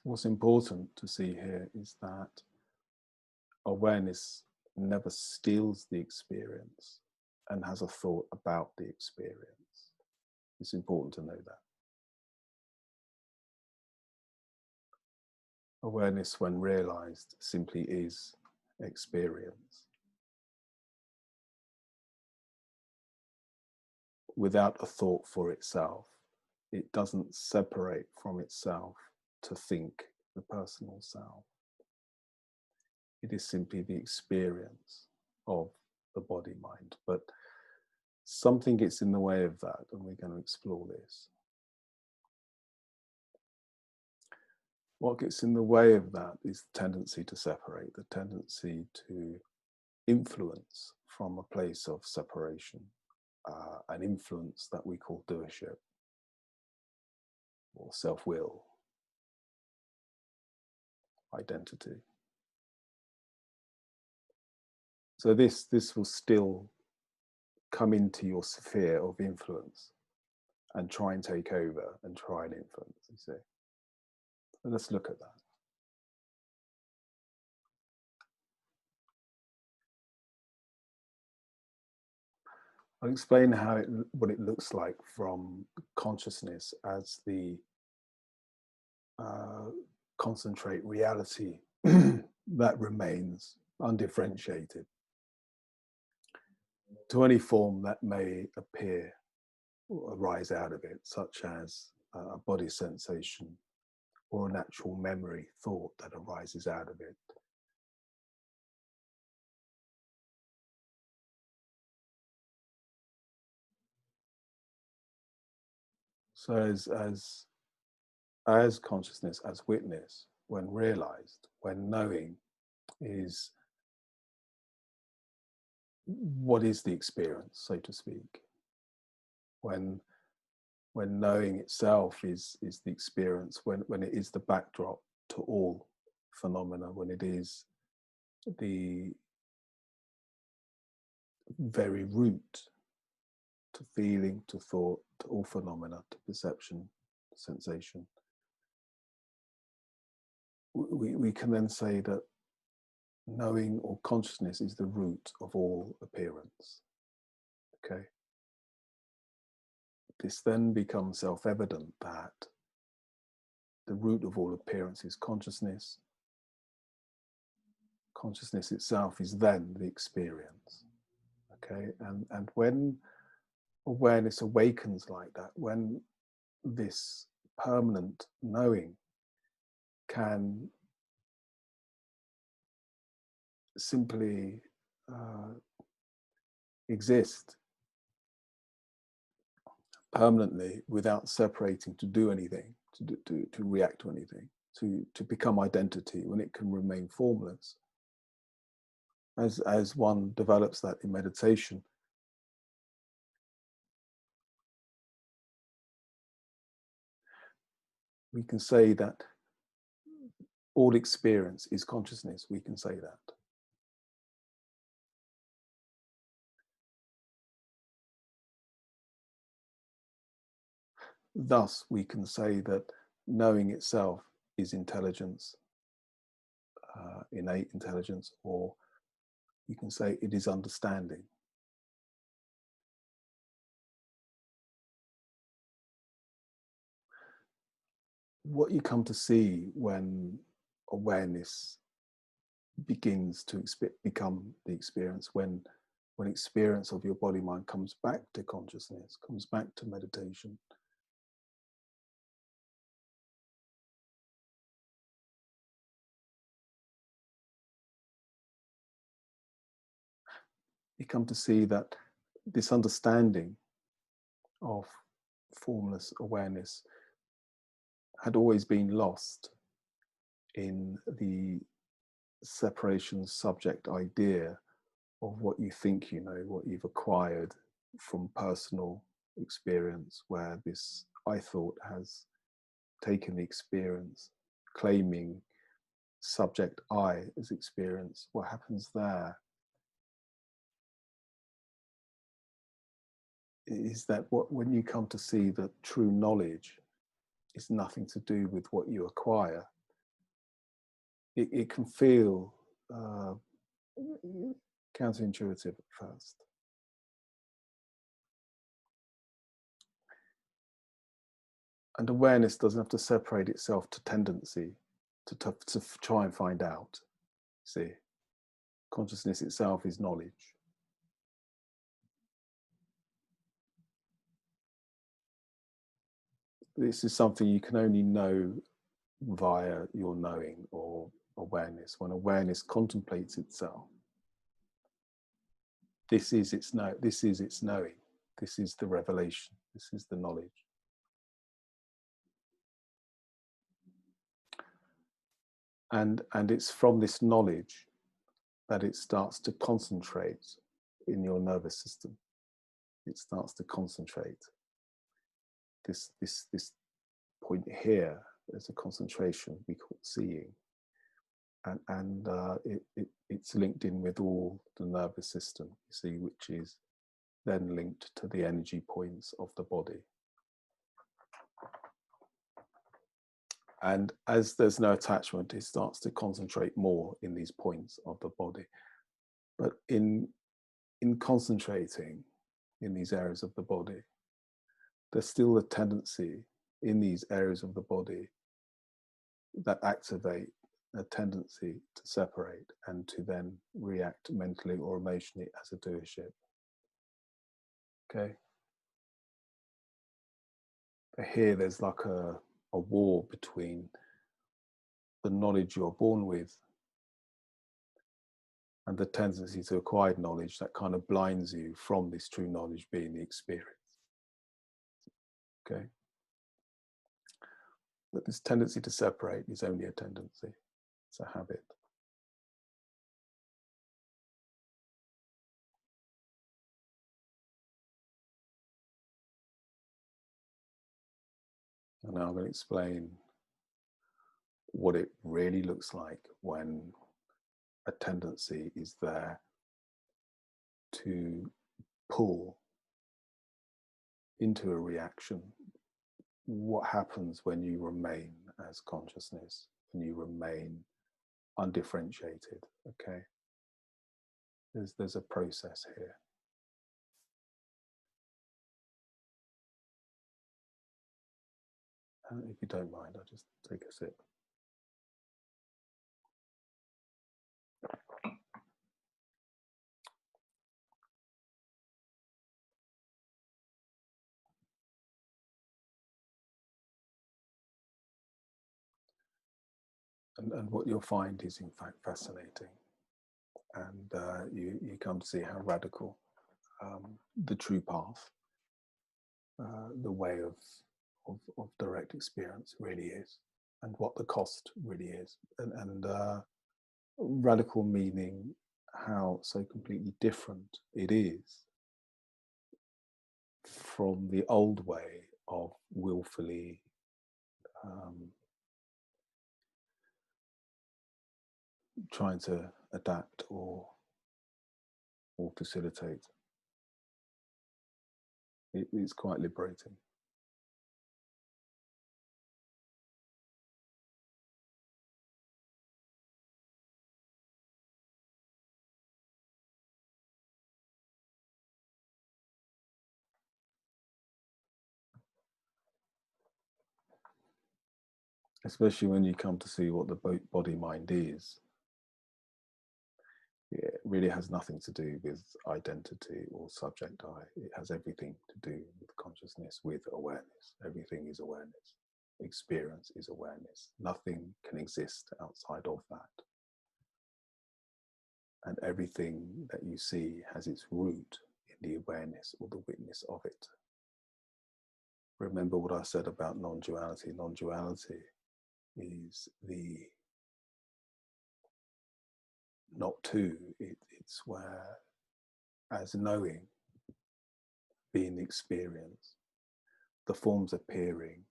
What's important to see here is that awareness never steals the experience and has a thought about the experience. It's important to know that. Awareness, when realized, simply is experience. Without a thought for itself, it doesn't separate from itself to think the personal self. It is simply the experience of the body mind. But something gets in the way of that, and we're going to explore this. What gets in the way of that is the tendency to separate, the tendency to influence from a place of separation, an influence that we call doership or self-will, identity. So this will still come into your sphere of influence and try and take over and try and influence, you see. So let's look at that. I'll explain what it looks like from consciousness as the concentrate reality that remains undifferentiated to any form that may appear or arise out of it, such as a body sensation or an actual memory thought that arises out of it. So as consciousness, as witness, when realized, when knowing, is what is the experience, so to speak. When knowing itself is the experience, when it is the backdrop to all phenomena, when it is the very root to feeling, to thought, to all phenomena, to perception, sensation. We can then say that knowing or consciousness is the root of all appearance. Okay. This then becomes self-evident that the root of all appearance is consciousness. Consciousness itself is then the experience. Okay, and when awareness awakens like that, when this permanent knowing can simply exist permanently without separating to do anything, to react to anything, to become identity, when it can remain formless. As one develops that in meditation, we can say that all experience is consciousness. We can say that. Thus, we can say that knowing itself is intelligence, innate intelligence, or you can say it is understanding. What you come to see when awareness begins to become the experience, when experience of your body mind comes back to consciousness, comes back to meditation, you come to see that this understanding of formless awareness had always been lost in the separation subject idea of what you think you know, what you've acquired from personal experience, where this I thought has taken the experience, claiming subject I as experience. What happens there is that when you come to see that true knowledge is nothing to do with what you acquire, it can feel counterintuitive at first. And awareness doesn't have to separate itself to tendency to try and find out. See, consciousness itself is knowledge. This is something you can only know via your knowing or awareness. When awareness contemplates itself, this is its knowing. This is the revelation. This is the knowledge. And it's from this knowledge that it starts to concentrate in your nervous system. It starts to concentrate. This point here, there's a concentration we call seeing, and it's linked in with all the nervous system, you see, which is then linked to the energy points of the body. And as there's no attachment, it starts to concentrate more in these points of the body. But in concentrating in these areas of the body, there's still a tendency in these areas of the body that activate a tendency to separate and to then react mentally or emotionally as a doership. Okay? But here there's like a war between the knowledge you're born with and the tendency to acquired knowledge that kind of blinds you from this true knowledge being the experience. Okay? But this tendency to separate is only a tendency. It's a habit. And now I'm going to explain what it really looks like when a tendency is there to pull into a reaction. What happens when you remain as consciousness, when you remain undifferentiated, okay? There's a process here. If you don't mind, I'll just take a sip. And what you'll find is in fact fascinating. And you come to see how radical the true path, the way of direct experience really is, and what the cost really is. And radical meaning how so completely different it is from the old way of willfully trying to adapt or facilitate. It's quite liberating. Especially when you come to see what the body-mind is. It really has nothing to do with identity or subject I. It has everything to do with consciousness, with awareness. Everything is awareness. Experience is awareness. Nothing can exist outside of that. And everything that you see has its root in the awareness or the witness of it. Remember what I said about non-duality. Non-duality is the not two. It's where, as knowing being the experience, the forms appearing,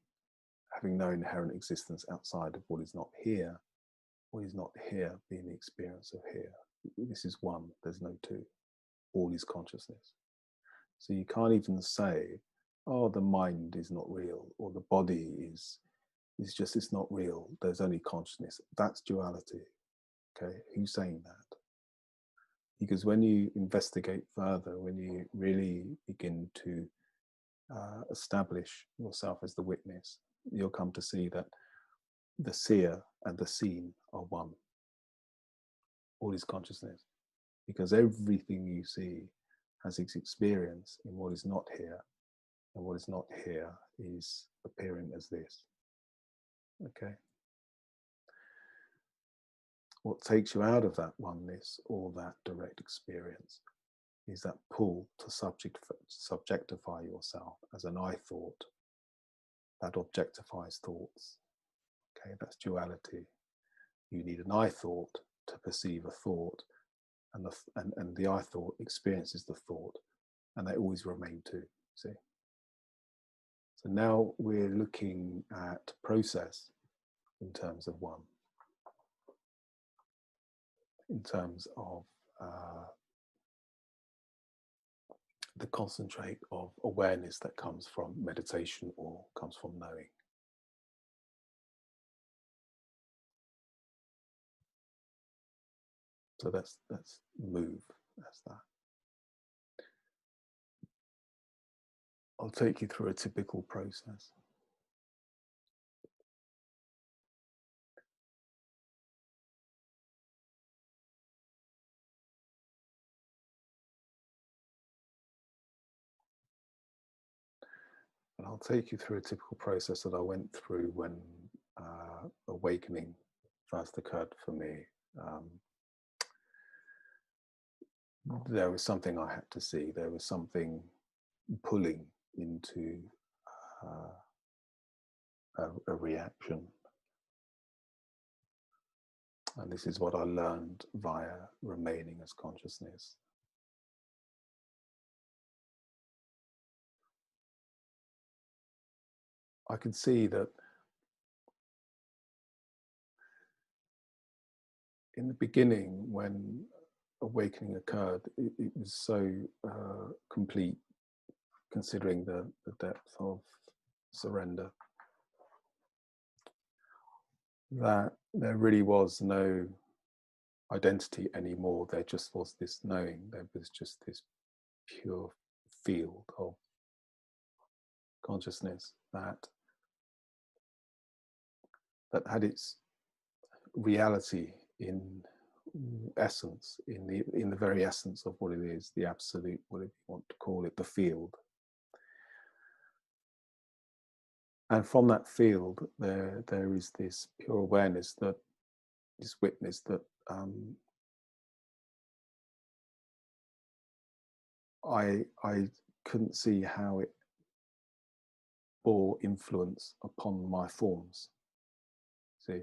having no inherent existence outside of what is not here being the experience of here. This is one, there's no two. All is consciousness. So you can't even say, oh, the mind is not real, or the body is it's not real. There's only consciousness. That's duality. Okay, who's saying that? Because when you investigate further, when you really begin to establish yourself as the witness, you'll come to see that the seer and the seen are one. All is consciousness, because everything you see has its experience in what is not here, and what is not here is appearing as this. Okay. What takes you out of that oneness or that direct experience is that pull to subjectify yourself as an I thought that objectifies thoughts. Okay, that's duality. You need an I thought to perceive a thought, and the I thought experiences the thought, and they always remain two. See? So now we're looking at process in terms of one, in terms of the concentrate of awareness that comes from meditation or comes from knowing. So let's move. That's that. I'll take you through a typical process. And I'll take you through a typical process that I went through when awakening first occurred for me. There was something I had to see. There was something pulling into a reaction. And this is what I learned via remaining as consciousness. I could see that in the beginning, when awakening occurred, it was so complete, considering the depth of surrender, that there really was no identity anymore. There just was this knowing. There was just this pure field of consciousness that had its reality in essence, in the very essence of what it is, the absolute, whatever you want to call it, the field. And from that field, there is this pure awareness, that this witness that I couldn't see how it bore influence upon my forms. See,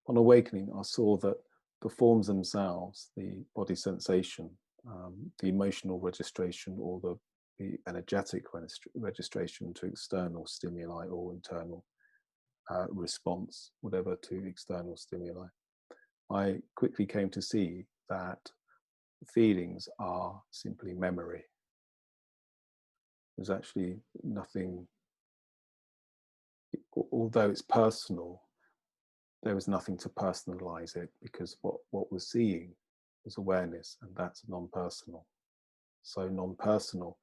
on awakening, I saw that the forms themselves, the body sensation, the emotional registration, or the energetic registration to external stimuli or internal response, whatever, to external stimuli, I quickly came to see that feelings are simply memory. There's actually nothing, although it's personal, there was nothing to personalize it, because what we're seeing is awareness, and that's non-personal. So non-personal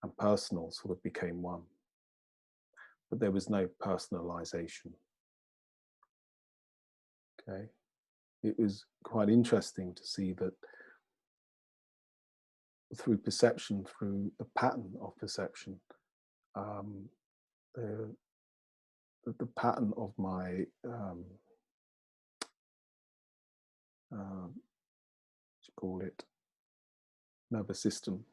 and personal sort of became one. But there was no personalization. Okay. It was quite interesting to see that through perception, through the pattern of perception, the pattern of my what you call it, nervous system,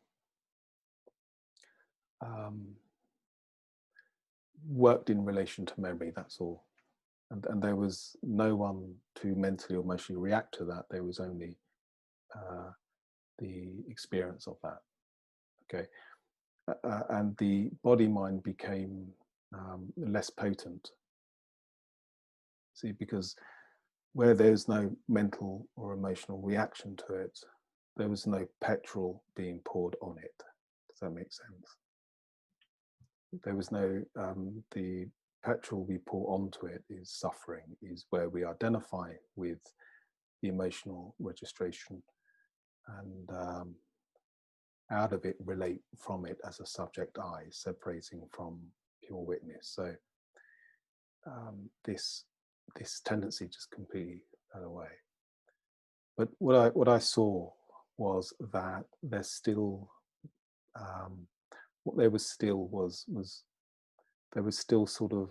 worked in relation to memory. That's all. And there was no one to mentally or emotionally react to that. There was only the experience of that. Okay. And the body mind became less potent. See, because where there's no mental or emotional reaction to it, there was no petrol being poured on it. Does that make sense? There was no, the petrol we pour onto it is suffering, is where we identify with the emotional registration, and out of it relate from it as a subject I, separating from pure witness. So this tendency just completely fell away. But what I saw was that there's still what there was still was there was still sort of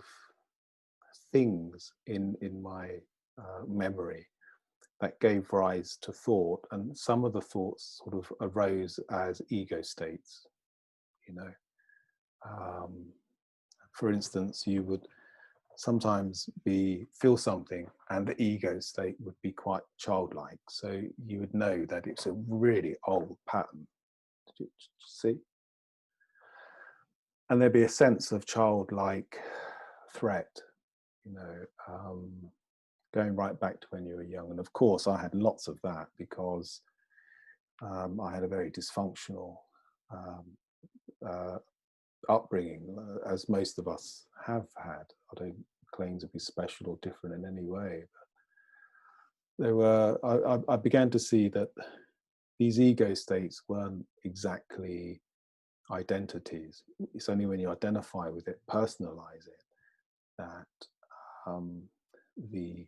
things in my memory that gave rise to thought, and some of the thoughts sort of arose as ego states. You know, for instance, you would sometimes feel something, and the ego state would be quite childlike. So you would know that it's a really old pattern. Did you see? And there'd be a sense of childlike threat, you know, going right back to when you were young. And of course, I had lots of that because I had a very dysfunctional upbringing, as most of us have had. I don't claim to be special or different in any way. But there were, I began to see that these ego states weren't exactly identities. It's only when you identify with it, personalize it, that the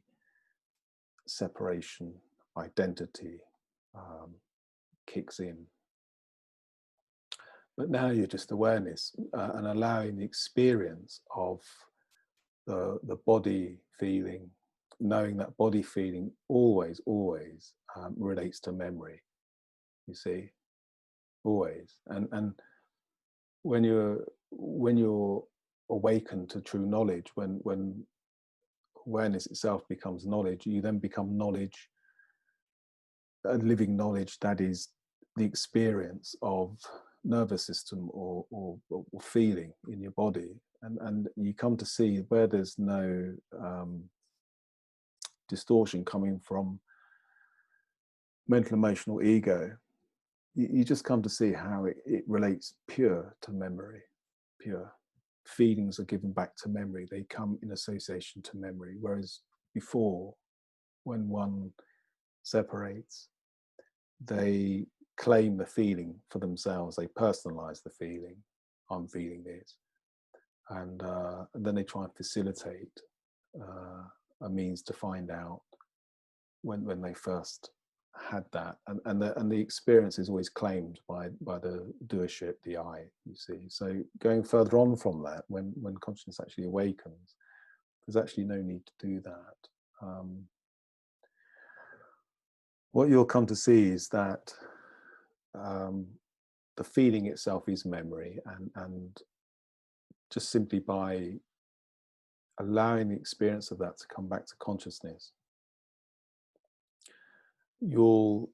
separation identity kicks in. But now you're just awareness and allowing the experience of the body feeling, knowing that body feeling always relates to memory. You see, always. And when you're awakened to true knowledge, when awareness itself becomes knowledge, you then become knowledge, a living knowledge that is the experience of nervous system or feeling in your body, and you come to see where there's no distortion coming from mental, emotional, ego. You just come to see how it relates pure to memory. Pure feelings are given back to memory. They come in association to memory, whereas before, when one separates, they claim the feeling for themselves. They personalize the feeling. I'm feeling this, and then they try and facilitate a means to find out when they first had that, and the experience is always claimed by the doership, the I. You see, so going further on from that, when consciousness actually awakens, there's actually no need to do that. What you'll come to see is that the feeling itself is memory, and just simply by allowing the experience of that to come back to consciousness, you'll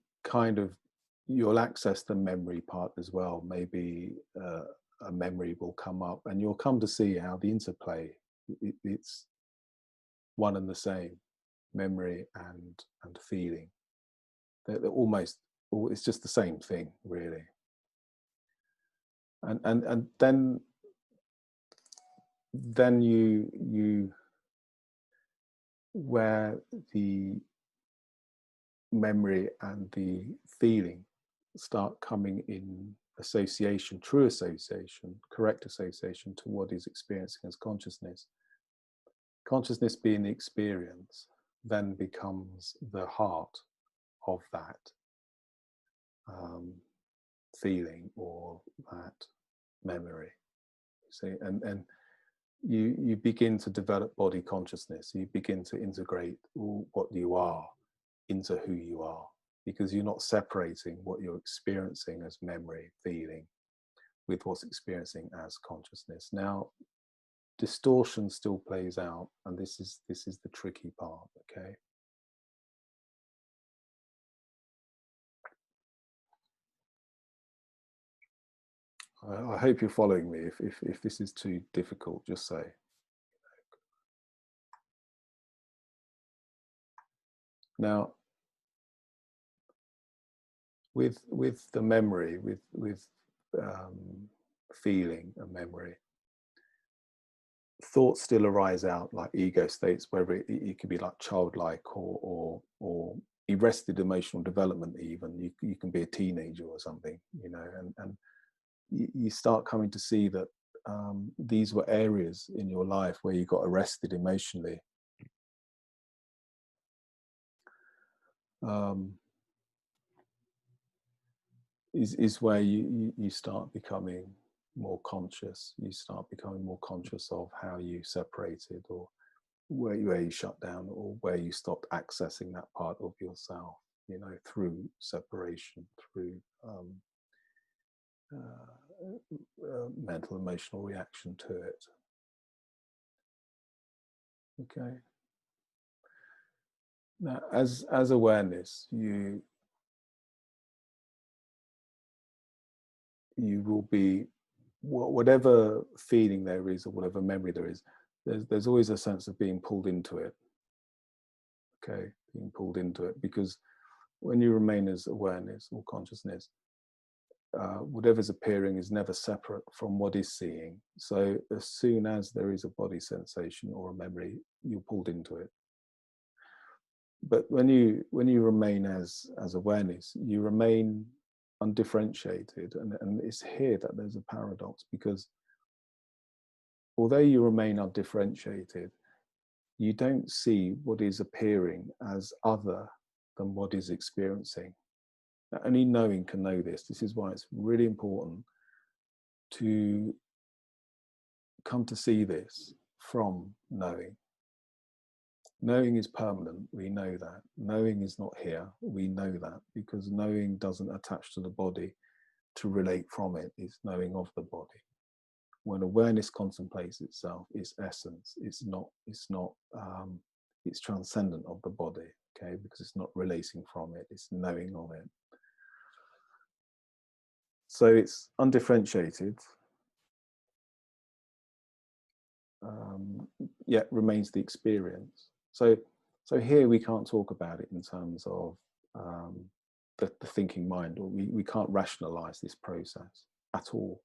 access the memory part as well. Maybe a memory will come up, and you'll come to see how the interplay, it's one and the same, memory and feeling. They're almost, it's just the same thing, really. And then you where the memory and the feeling start coming in association, true association, correct association to what is experiencing as consciousness. Consciousness being the experience then becomes the heart of that feeling or that memory. See, and you begin to develop body consciousness. You begin to integrate what you are into who you are, because you're not separating what you're experiencing as memory, feeling, with what's experiencing as consciousness. Now, distortion still plays out, and this is the tricky part. Okay. I hope you're following me. If this is too difficult, just say. Now, with the memory, with feeling and memory, thoughts still arise out like ego states, whether it could be like childlike or arrested emotional development. Even you can be a teenager or something, you know, and you start coming to see that these were areas in your life where you got arrested emotionally. Is where you start becoming more conscious. You start becoming more conscious of how you separated, or where you shut down, or where you stopped accessing that part of yourself, you know, through separation, through mental emotional reaction to it. Okay. Now, as awareness, you will be, whatever feeling there is or whatever memory there is, there's always a sense of being pulled into it. Okay, being pulled into it, because when you remain as awareness or consciousness, whatever's appearing is never separate from what is seeing. So as soon as there is a body sensation or a memory, you're pulled into it. But when you remain as awareness, you remain undifferentiated, and it's here that there's a paradox, because although you remain undifferentiated, you don't see what is appearing as other than what is experiencing. Now, only knowing can know this. This is why it's really important to come to see this from knowing. Knowing is permanent, we know that. Knowing is not here, we know that, because knowing doesn't attach to the body to relate from it. It's knowing of the body. When awareness contemplates itself, its essence, it's transcendent of the body, okay, because it's not relating from it, it's knowing of it. So it's undifferentiated, yet remains the experience. So here we can't talk about it in terms of the thinking mind, or we can't rationalize this process at all.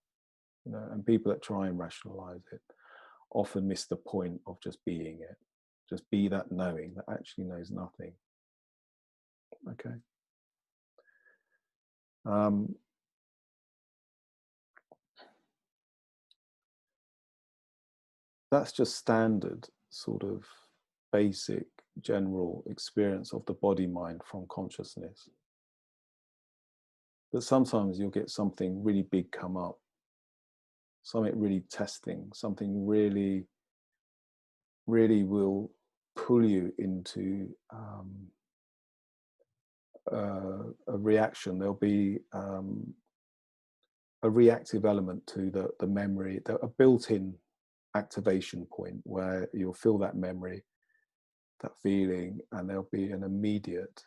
You know, and people that try and rationalize it often miss the point of just being it. Just be that knowing that actually knows nothing. Okay. That's just standard sort of basic general experience of the body mind from consciousness. But sometimes you'll get something really big come up, something really testing, something really will pull you into a reaction. There'll be a reactive element to the memory, a built-in activation point where you'll feel that memory, that feeling, and there'll be an immediate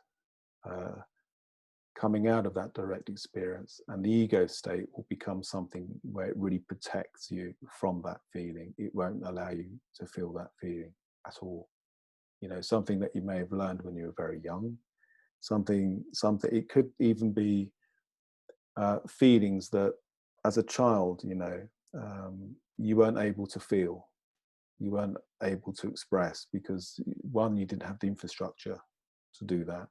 coming out of that direct experience, and the ego state will become something where it really protects you from that feeling. It won't allow you to feel that feeling at all. You know, something that you may have learned when you were very young, something it could even be feelings that as a child, you know, you weren't able to feel, you weren't able to express, because one, you didn't have the infrastructure to do that,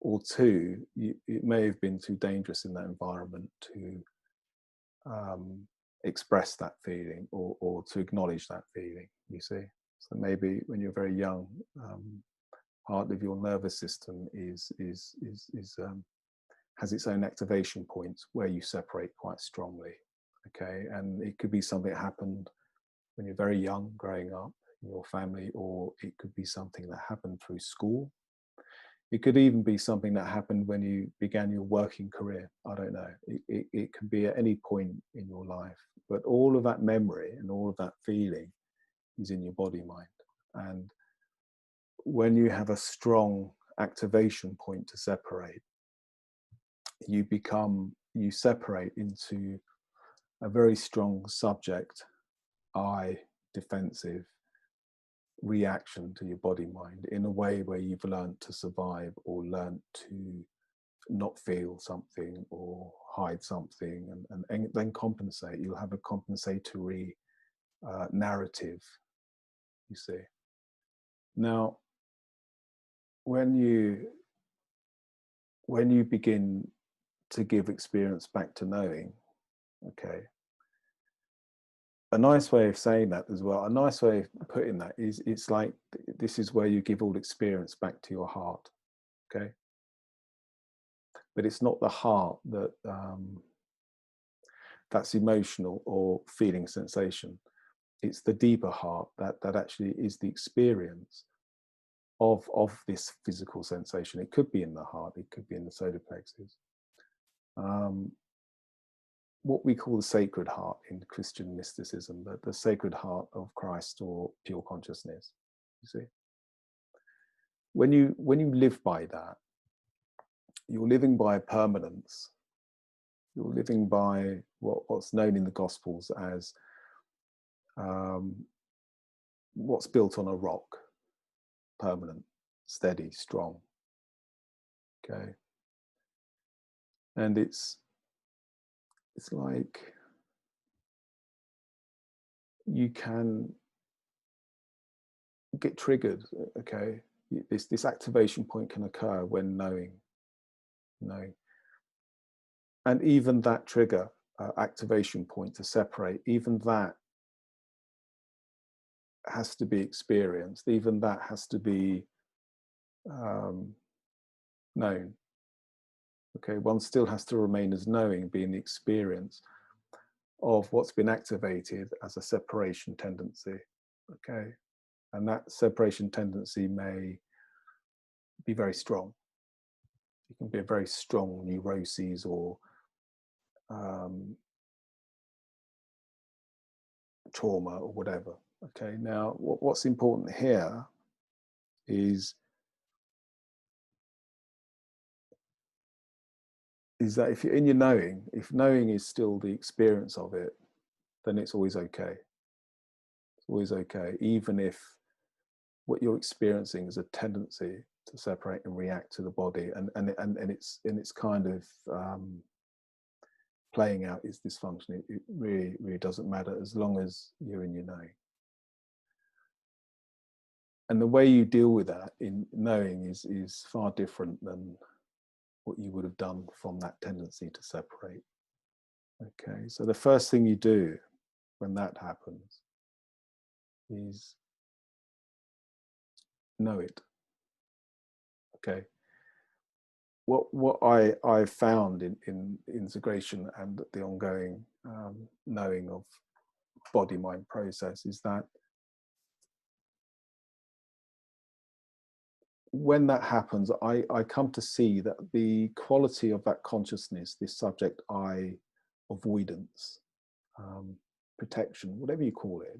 or two, it may have been too dangerous in that environment to express that feeling, or to acknowledge that feeling, you see. So maybe when you're very young, part of your nervous system has its own activation points where you separate quite strongly. Okay, and it could be something that happened when you're very young, growing up in your family, or it could be something that happened through school. It could even be something that happened when you began your working career. I don't know. It can be at any point in your life, but all of that memory and all of that feeling is in your body mind. And when you have a strong activation point to separate, you separate into a very strong subject, I, defensive reaction to your body mind, in a way where you've learned to survive, or learned to not feel something or hide something, and then compensate. You'll have a compensatory narrative, you see. Now, when you begin to give experience back to knowing, okay, a nice way of saying that as well, a nice way of putting that is, it's like this is where you give all experience back to your heart, okay? But it's not the heart that that's emotional or feeling sensation. It's the deeper heart that actually is the experience of this physical sensation. It could be in the heart, it could be in the solar plexus. What we call the sacred heart in Christian mysticism, the sacred heart of Christ or pure consciousness. You see, when you live by that, you're living by permanence. You're living by what's known in the Gospels as what's built on a rock, permanent, steady, strong. Okay, and it's like you can get triggered. Okay, this activation point can occur when knowing, and even that trigger, activation point to separate, even that has to be experienced. Even that has to be known. Okay, one still has to remain as knowing, being the experience of what's been activated as a separation tendency. Okay, and that separation tendency may be very strong. It can be a very strong neuroses or trauma or whatever. Okay, now what's important here is that if you're in your knowing, if knowing is still the experience of it, then it's always okay. It's always okay, even if what you're experiencing is a tendency to separate and react to the body, and it's kind of playing out its dysfunction. It really doesn't matter as long as you're in your knowing. And the way you deal with that in knowing is far different than what you would have done from that tendency to separate. Okay, so the first thing you do when that happens is know it. Okay, what I found in integration and the ongoing knowing of body mind process is that when that happens, I come to see that the quality of that consciousness, this subject I avoidance, protection, whatever you call it,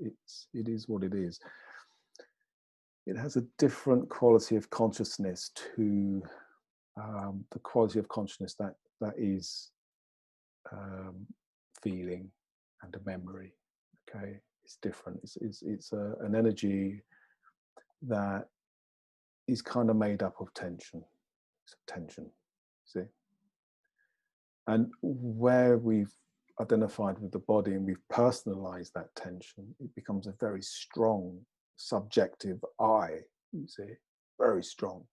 it is what it is. It has a different quality of consciousness to the quality of consciousness that is feeling and a memory. Okay, it's different. It's an energy that is kind of made up of tension. It's tension, see? And where we've identified with the body and we've personalized that tension, it becomes a very strong subjective I, you see, very strong,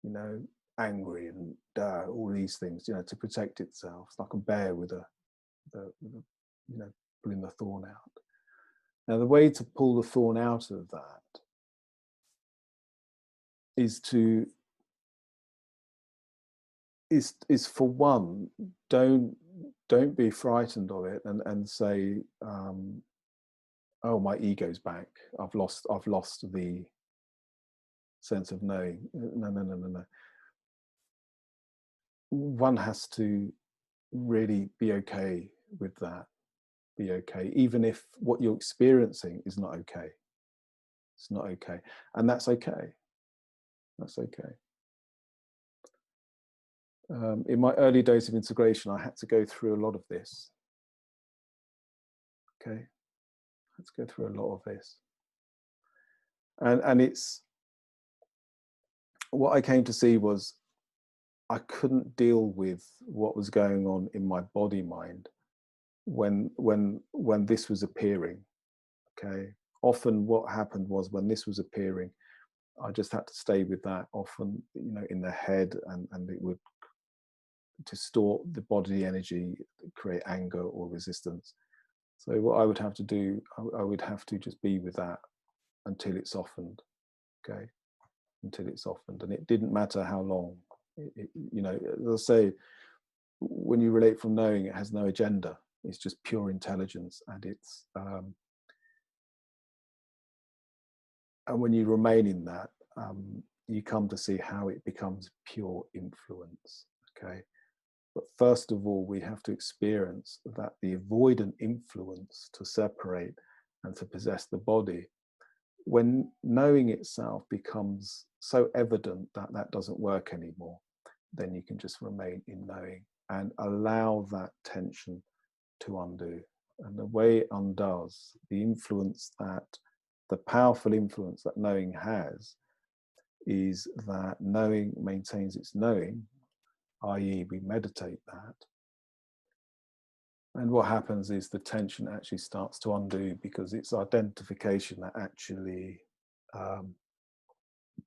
you know, angry and all these things, you know, to protect itself. It's like a bear with a you know, pulling the thorn out. Now, the way to pull the thorn out of that is to is for one, don't be frightened of it and say, oh, my ego's back. I've lost the sense of knowing. No. One has to really be okay with that. Be okay, even if what you're experiencing is not okay. It's not okay, and that's okay. That's okay. In my early days of integration, I had to go through a lot of this. Okay, let's go through a lot of this, and it's what I came to see was I couldn't deal with what was going on in my body mind when this was appearing. Okay, often what happened was when this was appearing, I just had to stay with that, often, you know, in the head, and it would distort the body energy, create anger or resistance. So what I would have to do, I would have to just be with that until it softened. Okay, until it softened, and it didn't matter how long. You know, as I say, when you relate from knowing, it has no agenda. It's just pure intelligence, and it's and when you remain in that, you come to see how it becomes pure influence. Okay, but first of all, we have to experience that the avoidant influence to separate and to possess the body, when knowing itself becomes so evident that that doesn't work anymore, then you can just remain in knowing and allow that tension to undo. And the way it undoes, the influence that, the powerful influence that knowing has, is that knowing maintains its knowing, i.e., we meditate that. And what happens is the tension actually starts to undo, because it's identification that actually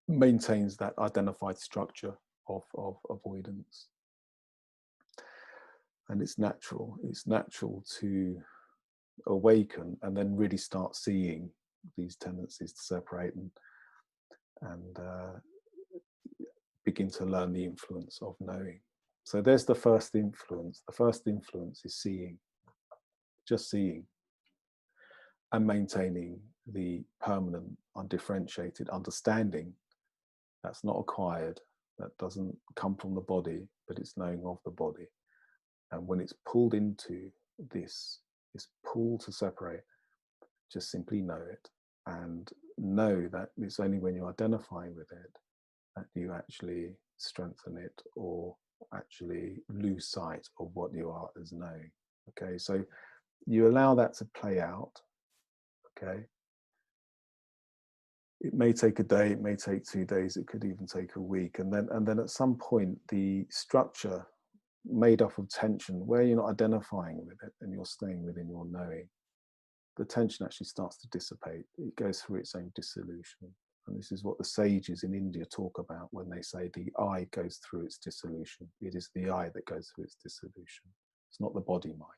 maintains that identified structure of avoidance. And it's natural to awaken and then really start seeing these tendencies to separate and begin to learn the influence of knowing. So there's the first influence. The first influence is seeing, just seeing, and maintaining the permanent, undifferentiated understanding that's not acquired, that doesn't come from the body, but it's knowing of the body. And when it's pulled into this pull to separate, just simply know it, and know that it's only when you identify with it that you actually strengthen it or actually lose sight of what you are as knowing. Okay, so you allow that to play out. Okay, it may take a day, it may take 2 days, it could even take a week, and then at some point the structure made up of tension, where you're not identifying with it and you're staying within your knowing, the tension actually starts to dissipate. It goes through its own dissolution. And this is what the sages in India talk about when they say the I goes through its dissolution. It is the I that goes through its dissolution. It's not the body mind.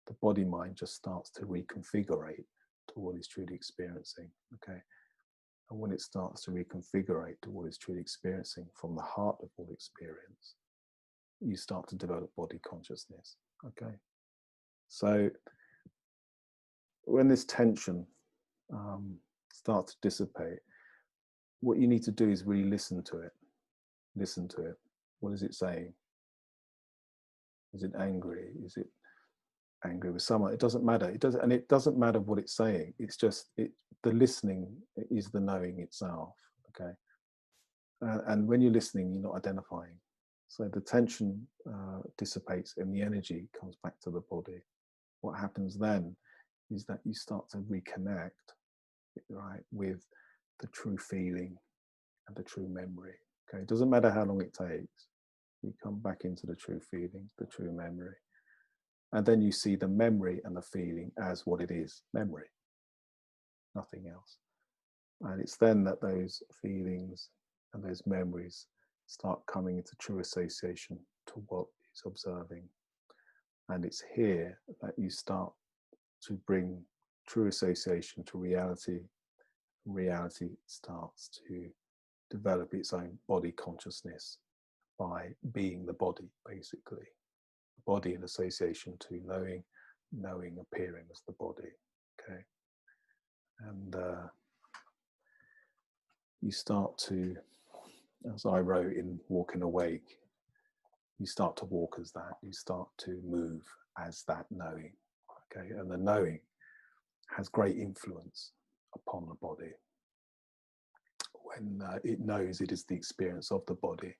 The body mind just starts to reconfigurate to what it's truly experiencing. Okay. And when it starts to reconfigurate to what it's truly experiencing from the heart of all experience, you start to develop body consciousness. Okay. So when this tension starts to dissipate, what you need to do is really listen to it. Listen to it. What is it saying? Is it angry? Is it angry with someone? It doesn't matter. It doesn't, and it doesn't matter what it's saying. It's just the listening is the knowing itself. Okay. And when you're listening, you're not identifying. So the tension dissipates and the energy comes back to the body. What happens then is that you start to reconnect, right, with the true feeling and the true memory. Okay, it doesn't matter how long it takes. You come back into the true feeling, the true memory, and then you see the memory and the feeling as what it is, memory, nothing else. And it's then that those feelings and those memories start coming into true association to what is observing. And it's here that you start to bring true association to reality. Reality starts to develop its own body consciousness by being the body, basically. Body in association to knowing, knowing appearing as the body. Okay. And you start to, as I wrote in Walking Awake, you start to walk as that. You start to move as that knowing. Okay. And the knowing has great influence upon the body when it knows it is the experience of the body.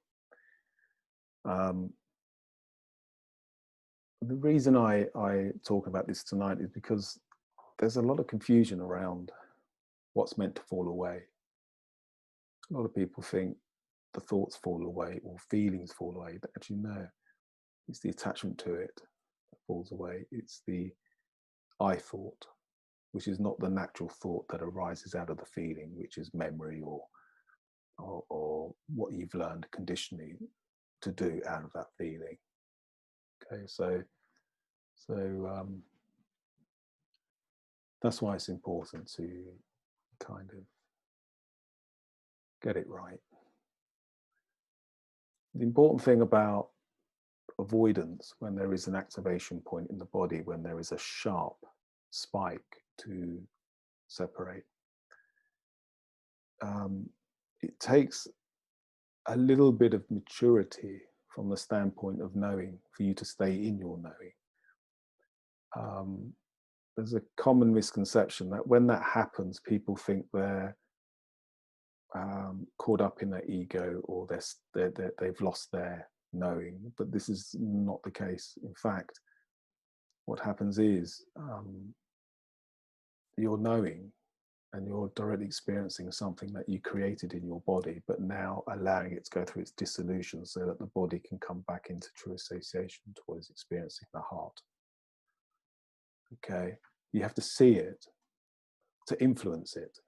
The reason I talk about this tonight is because there's a lot of confusion around what's meant to fall away. A lot of people think the thoughts fall away or feelings fall away, but actually no, it's the attachment to it that falls away. It's the I thought, which is not the natural thought that arises out of the feeling, which is memory or what you've learned conditionally to do out of that feeling. Okay, so that's why it's important to kind of get it right. The important thing about avoidance, when there is an activation point in the body, when there is a sharp spike to separate, it takes a little bit of maturity from the standpoint of knowing for you to stay in your knowing. There's a common misconception that when that happens, people think they're caught up in their ego, or they've lost their knowing, but this is not the case. In fact, what happens is you're knowing and you're directly experiencing something that you created in your body, but now allowing it to go through its dissolution so that the body can come back into true association to what is experiencing the heart. Okay, you have to see it to influence it.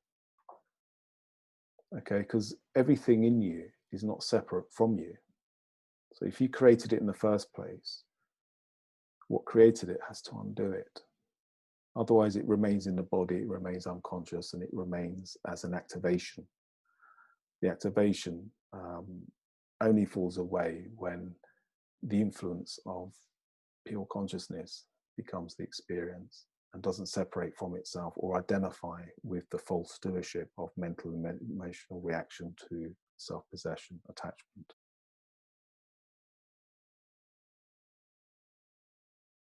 Okay, because everything in you is not separate from you. So if you created it in the first place, what created it has to undo it. Otherwise, it remains in the body, it remains unconscious, and it remains as an activation. The activation only falls away when the influence of pure consciousness becomes the experience and doesn't separate from itself or identify with the false stewardship of mental and emotional reaction to self-possession, attachment.